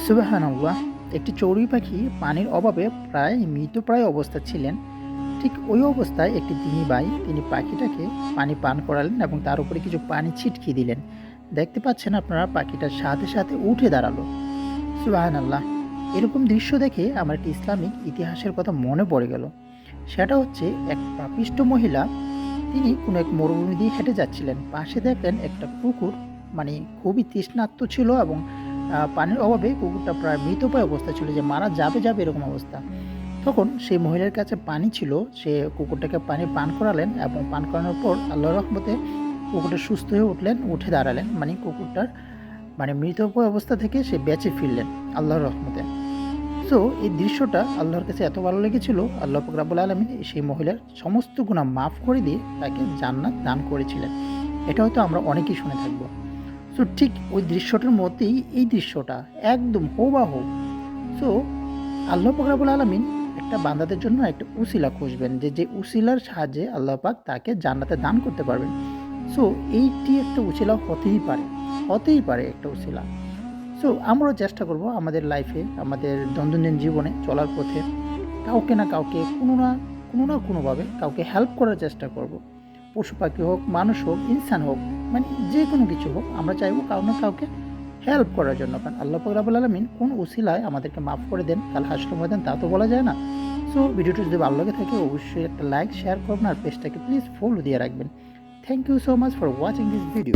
সুবহানাল্লাহ। একটি চড়ুই পাখি পানির অভাবে প্রায় মৃতপ্রায় অবস্থা ছিলেন। ঠিক ওই অবস্থায় একটি দিনী ভাই তিনি পাখিটাকে পানি পান করালেন এবং তার উপরে কিছু পানি ছিটকিয়ে দিলেন। দেখতে পাচ্ছেন আপনারা পাখিটার সাথে সাথে উঠে দাঁড়ালো। সুবহানাল্লাহ। এরকম দৃশ্য দেখে আমার একটি ইসলামিক ইতিহাসের কথা মনে পড়ে গেল। সেটা হচ্ছে এক পাপিষ্ঠ মহিলা, তিনি কোনো এক মরুভূমি দিয়ে হেঁটে যাচ্ছিলেন। পাশে দেখলেন একটা কুকুর, মানে খুবই তৃষ্ণার্ত ছিল এবং পানির অভাবে কুকুরটা প্রায় মৃতপ্রায় অবস্থায় ছিল, যে মারা যাবে এরকম অবস্থা। তখন সেই মহিলার কাছে পানি ছিল, সে কুকুরটাকে পানি পান করালেন এবং পান করানোর পর আল্লাহর রহমতে কুকুরটা সুস্থ হয়ে উঠলেন, উঠে দাঁড়ালেন। মানে কুকুরটার মৃতপ্রায় অবস্থা থেকে সে বেঁচে ফিরলেন আল্লাহর রহমতে। সো এই দৃশ্যটা আল্লাহর কাছে এত ভালো লেগেছিল, আল্লাহ পাক রাব্বুল আলামিন সেই মহিলার সমস্ত গুনাহ মাফ করে দিয়ে তাকে জান্নাত দান করেছিলেন। এটা হয়তো আমরা অনেকেই শুনে থাকব। সো ঠিক ওই দৃশ্যটার মধ্যেই এই দৃশ্যটা একদম হুবাহু। সো আল্লাহ পাক রাব্বুল আলামিন একটা বান্দাদের জন্য একটা উসিলা খুঁজবেন, যে উসিলার সাহায্যে আল্লাহ পাক তাকে জান্নাতে দান করতে পারবেন। সো এইটি একটা উসিলা হতেই পারে একটা উসিলা। সো আমরাও চেষ্টা করব আমাদের লাইফে, আমাদের দৈনন্দিন জীবনে চলার পথে কাউকে না কাউকে কোনোভাবে কাউকে হেল্প করার চেষ্টা করব। পশু পাখি হোক, মানুষ হোক, ইনসান হোক, মানে যে কোনো কিছু হোক, আমরা চাইবো কাউ না কাউকে হেল্প করার জন্য। কারণ আল্লাহ পাক রাব্বুল আলামিন কোন উসিলায় আমাদেরকে মাফ করে দেন কাল হাসরের ময়দান, তা তো বলা যায় না। সো ভিডিওটি যদি ভালো লাগে থাকে অবশ্যই একটা লাইক শেয়ার করবেন আর পেজটাকে প্লিজ ফলো দিয়ে রাখবেন। Thank you so much for watching this video.